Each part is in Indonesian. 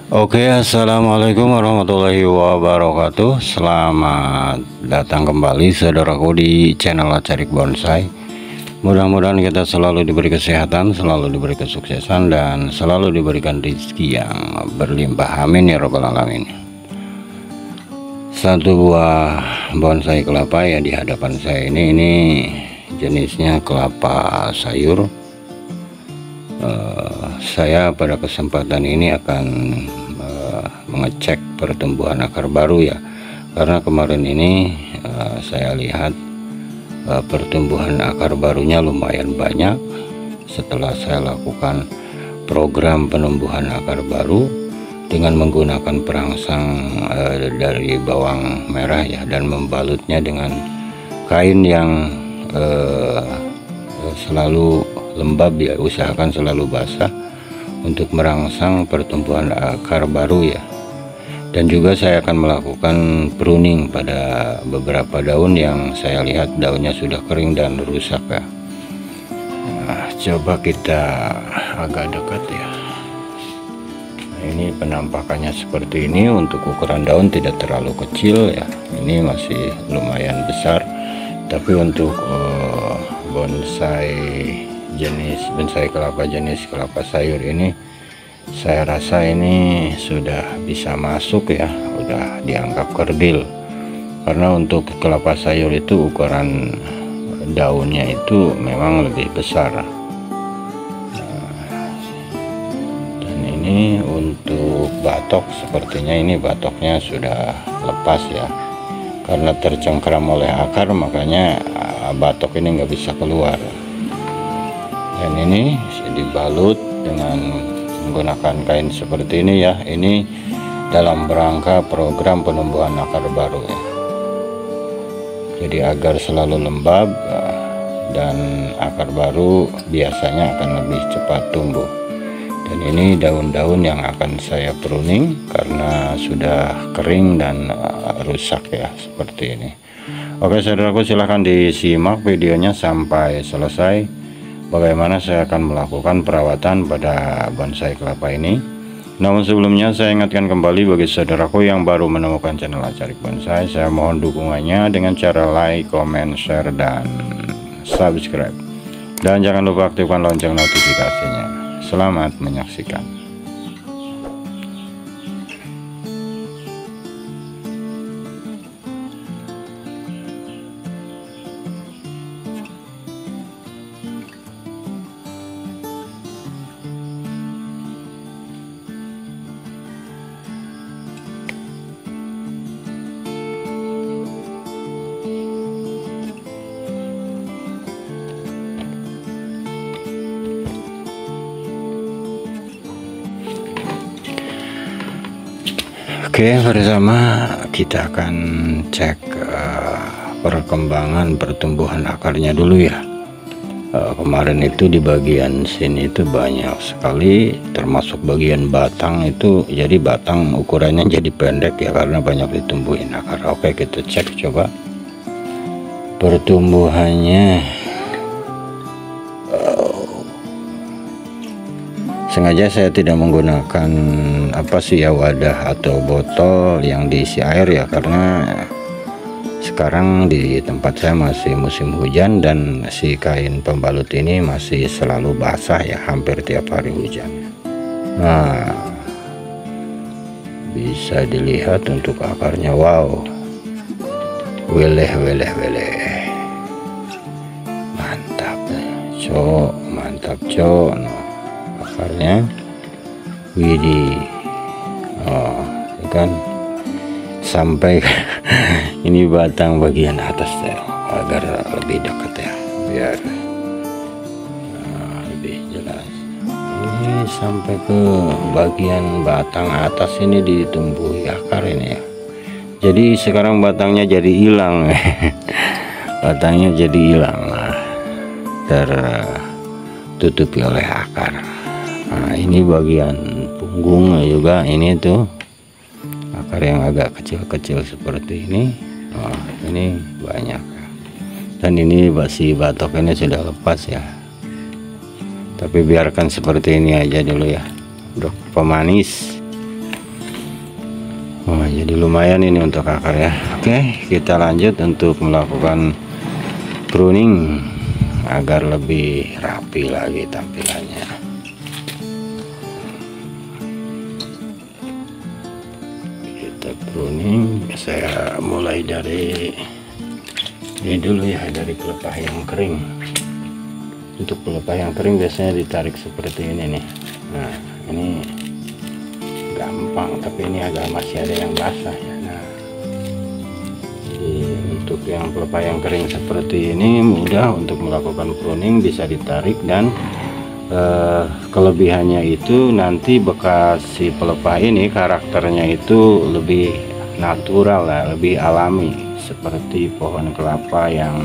Oke, assalamualaikum warahmatullahi wabarakatuh. Selamat datang kembali saudaraku di channel Acarik Bonsai. Mudah-mudahan kita selalu diberi kesehatan, selalu diberi kesuksesan, dan selalu diberikan rezeki yang berlimpah. Amin ya robbal alamin. Satu buah bonsai kelapa ya di hadapan saya ini jenisnya kelapa sayur. Saya pada kesempatan ini akan mengecek pertumbuhan akar baru ya, karena kemarin ini saya lihat pertumbuhan akar barunya lumayan banyak setelah saya lakukan program penumbuhan akar baru dengan menggunakan perangsang dari bawang merah ya, dan membalutnya dengan kain yang selalu lembab ya, usahakan selalu basah untuk merangsang pertumbuhan akar baru ya. Dan juga saya akan melakukan pruning pada beberapa daun yang saya lihat daunnya sudah kering dan rusak ya. Nah, coba kita agak dekat ya. Nah, ini penampakannya seperti ini. Untuk ukuran daun tidak terlalu kecil ya, ini masih lumayan besar, tapi untuk bonsai kelapa jenis kelapa sayur ini saya rasa ini sudah bisa masuk ya, udah dianggap kerdil, karena untuk kelapa sayur itu ukuran daunnya itu memang lebih besar. Dan ini untuk batok, sepertinya ini batoknya sudah lepas ya, karena tercengkram oleh akar, makanya batok ini nggak bisa keluar. Dan ini dibalut dengan menggunakan kain seperti ini ya, ini dalam rangka program penumbuhan akar baru ya. Jadi agar selalu lembab dan akar baru biasanya akan lebih cepat tumbuh. Dan ini daun-daun yang akan saya pruning karena sudah kering dan rusak ya, seperti ini. Oke saudaraku, silahkan disimak videonya sampai selesai bagaimana saya akan melakukan perawatan pada bonsai kelapa ini. Namun sebelumnya saya ingatkan kembali bagi saudaraku yang baru menemukan channel Acarik Bonsai, saya mohon dukungannya dengan cara like, comment, share, dan subscribe. Dan jangan lupa aktifkan lonceng notifikasinya. Selamat menyaksikan. Oke, bersama kita akan cek perkembangan pertumbuhan akarnya dulu ya. Kemarin itu di bagian sini itu banyak sekali, termasuk bagian batang itu, jadi batang ukurannya jadi pendek ya karena banyak ditumbuhin akar. Oke, kita cek coba pertumbuhannya. Sengaja saya tidak menggunakan wadah atau botol yang diisi air ya, karena sekarang di tempat saya masih musim hujan dan si kain pembalut ini masih selalu basah ya, hampir tiap hari hujan. Nah, bisa dilihat untuk akarnya, wow, weleh, mantap cok, mantap cok. Nah, akarnya widih, kan sampai ini batang bagian atas ya, agar lebih dekat ya, biar lebih jelas. Ini sampai ke bagian batang atas ini ditumbuhi akar ini ya. Jadi sekarang batangnya jadi hilang batangnya jadi hilang, tertutupi oleh akar. Nah, ini bagian punggungnya juga, ini tuh akar yang agak kecil-kecil seperti ini. Oh, ini banyak, dan ini si batok ini sudah lepas ya, tapi biarkan seperti ini aja dulu ya, untuk pemanis. Jadi lumayan ini untuk akar ya. Oke, kita lanjut untuk melakukan pruning agar lebih rapi lagi tampilannya. Kita pruning, saya mulai dari ini dulu ya, dari pelepah yang kering. Untuk pelepah yang kering biasanya ditarik seperti ini nih. Nah, ini gampang, tapi ini masih ada yang basah ya. Nah, jadi untuk yang pelepah yang kering seperti ini mudah untuk melakukan pruning, bisa ditarik, dan kelebihannya itu nanti bekas si pelepah ini karakternya itu lebih natural ya, lebih alami seperti pohon kelapa yang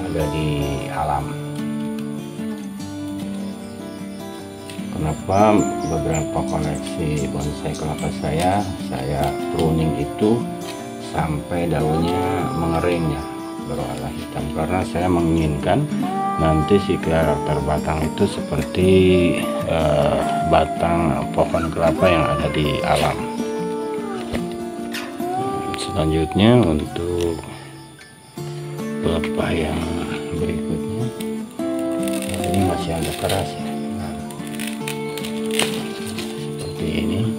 ada di alam. Kenapa beberapa koleksi bonsai kelapa saya pruning itu sampai daunnya mengering ya, berwarna hitam, karena saya menginginkan nanti si karakter batang itu seperti batang pohon kelapa yang ada di alam. Selanjutnya untuk pelepah yang berikutnya, ini masih agak keras ya. Ini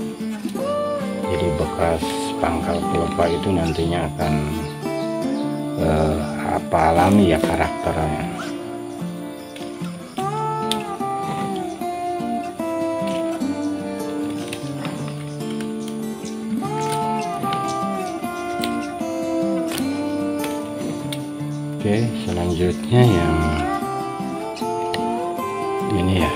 jadi bekas pangkal pelepah itu nantinya akan alami ya karakternya. Oke, selanjutnya yang ini ya,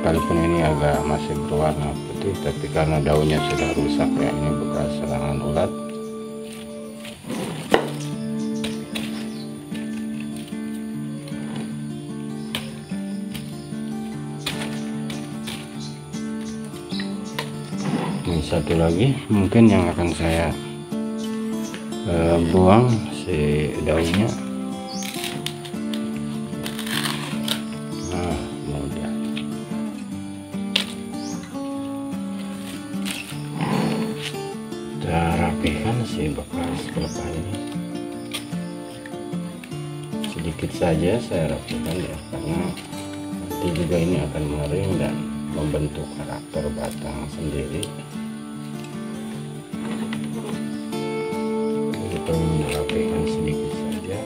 sekalipun ini agak masih berwarna putih, tapi karena daunnya sudah rusak ya, ini bekas serangan ulat. Ini satu lagi mungkin yang akan saya buang si daunnya. Rapikan si bekas pelepah ini, sedikit saja saya rapikan ya, karena nanti juga ini akan mengering dan membentuk karakter batang sendiri. Kita merapikan sedikit saja.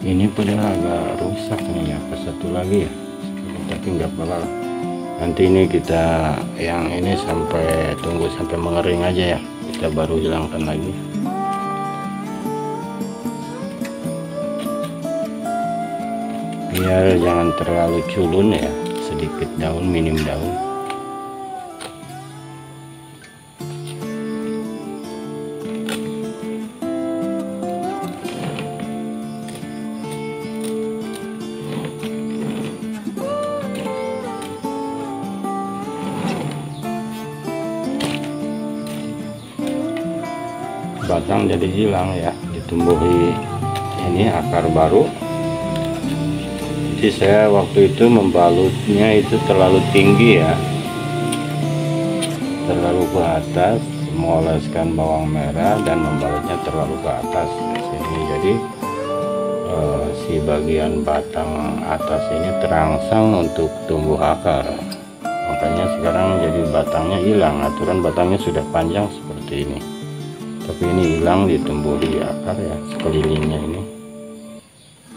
Ini padahal agak rusak nih ya, ke satu lagi ya, tapi nggak apa-apa. Nanti ini kita yang ini sampai tunggu sampai mengering aja ya, kita baru hilangkan lagi. Biar jangan terlalu culun ya, sedikit daun, minim daun. Batang jadi hilang ya, ditumbuhi ini akar baru. Jadi saya waktu itu membalutnya itu terlalu tinggi ya, terlalu ke atas, mengoleskan bawang merah dan membalutnya terlalu ke atas di sini. Jadi si bagian batang atas ini terangsang untuk tumbuh akar, makanya sekarang jadi batangnya hilang. Aturan batangnya sudah panjang seperti ini, tapi ini hilang, ditumbuhi akar ya sekelilingnya ini.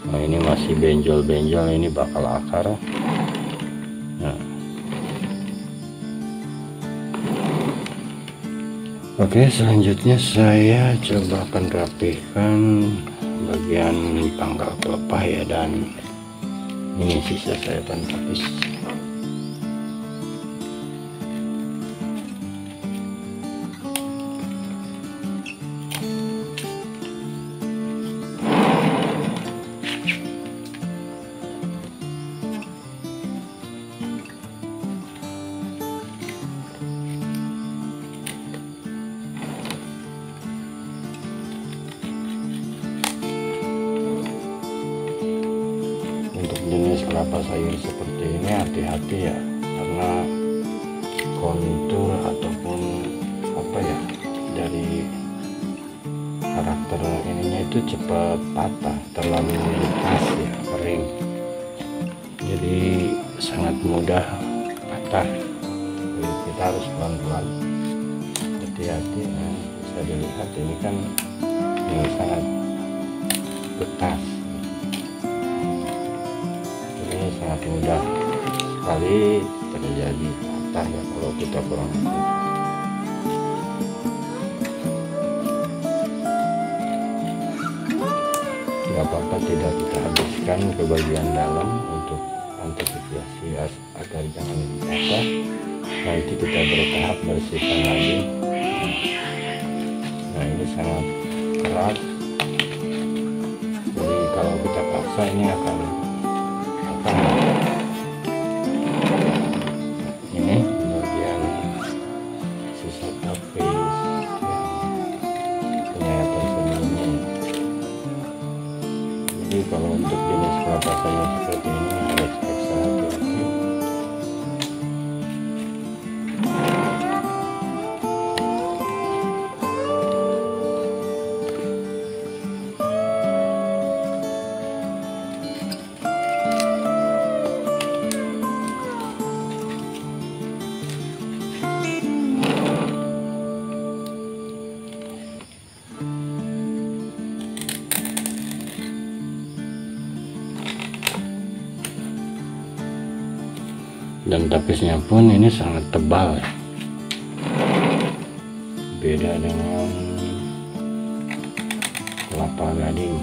Nah, ini masih benjol-benjol, ini bakal akar. Nah, oke, selanjutnya saya coba akan rapihkan bagian pangkal pelepah ya, dan ini sisa saya akan tapis. jenis kelapa sayur seperti ini hati-hati ya, karena kontur ataupun apa ya, dari karakter ininya itu cepat patah, terlalu keras ya, kering, jadi sangat mudah patah. Jadi kita harus pelan-pelan, hati-hati ya. Bisa dilihat ini kan ini sangat bekas, ini sangat mudah sekali terjadi patah ya kalau kita kurang hati. Tidak apa-apa tidak kita habiskan ke bagian dalam untuk antisipasi agar jangan patah. Nanti kita bertahap bersihkan lagi. Nah ini sangat keras, jadi kalau kita paksa ini akan ini bagian sisa tapis yang penyayatan sebelumnya. Jadi kalau untuk jenis kelapa sayur seperti ini harus ekstra hati-hati. Dan tapisnya pun ini sangat tebal ya, beda dengan kelapa gading.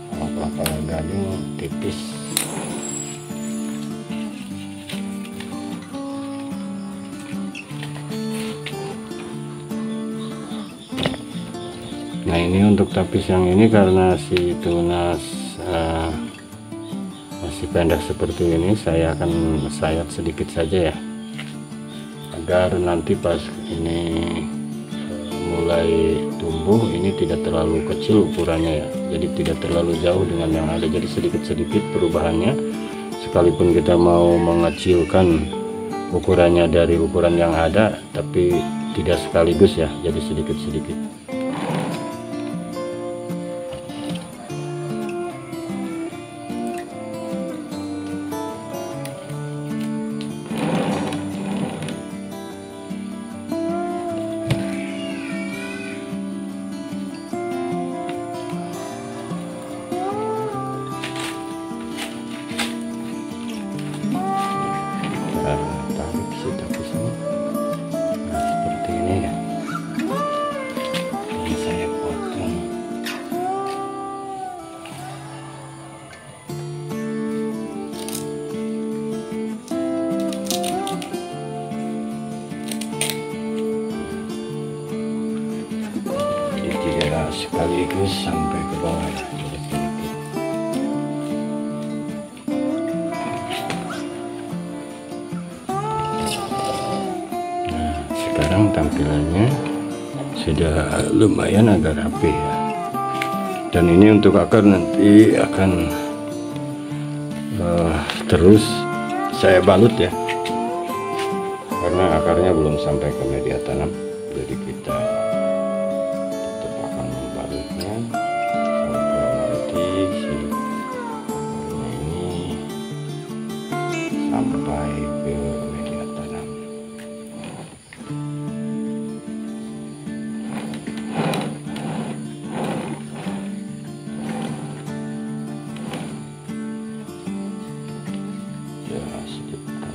Kalau kelapa gading tipis. Nah ini untuk tapis yang ini karena si tunas masih pendek seperti ini, saya akan sayat sedikit saja ya, agar nanti pas ini mulai tumbuh ini tidak terlalu kecil ukurannya ya, jadi tidak terlalu jauh dengan yang ada, jadi sedikit-sedikit perubahannya. Sekalipun kita mau mengecilkan ukurannya dari ukuran yang ada, tapi tidak sekaligus ya, jadi sedikit-sedikit. Tarik si tapisnya, nah seperti ini ya, ini saya potong. Jadi tidak sekaligus sampai ke bawah ya, sekarang tampilannya sudah lumayan agak rapi ya. Dan ini untuk akar nanti akan terus saya balut ya, karena akarnya belum sampai ke media tanam, jadi kita tetap akan membalutnya sampai nanti si akarnya ini sampai ke media tanam.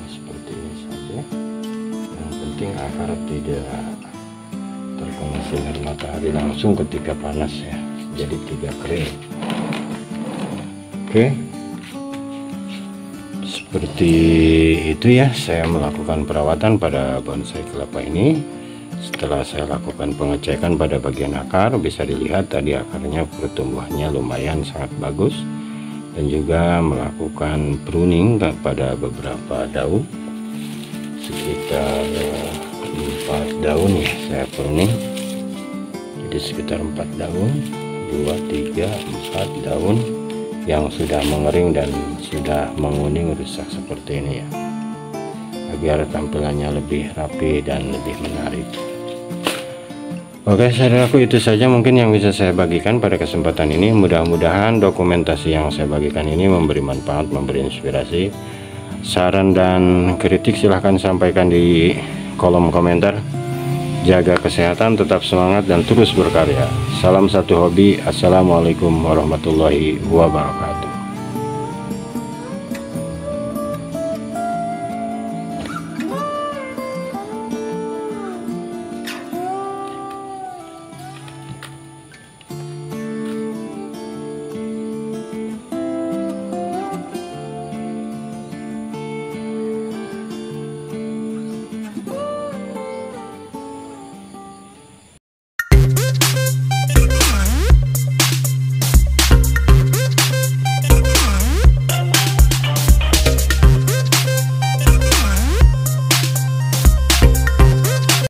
Seperti ini saja, yang penting akar tidak terkena sinar matahari langsung ketika panas ya, jadi tidak kering. Oke, seperti itu ya saya melakukan perawatan pada bonsai kelapa ini. Setelah saya lakukan pengecekan pada bagian akar, bisa dilihat tadi akarnya pertumbuhannya lumayan sangat bagus, dan juga melakukan pruning pada beberapa daun, sekitar 4 daun ya saya pruning, jadi sekitar 4 daun, 2, 3, 4 daun yang sudah mengering dan sudah menguning rusak seperti ini ya, agar tampilannya lebih rapi dan lebih menarik. Oke saudaraku, itu saja mungkin yang bisa saya bagikan pada kesempatan ini. Mudah-mudahan dokumentasi yang saya bagikan ini memberi manfaat, memberi inspirasi. Saran dan kritik silahkan sampaikan di kolom komentar. Jaga kesehatan, tetap semangat dan terus berkarya. Salam satu hobi. Assalamualaikum warahmatullahi wabarakatuh.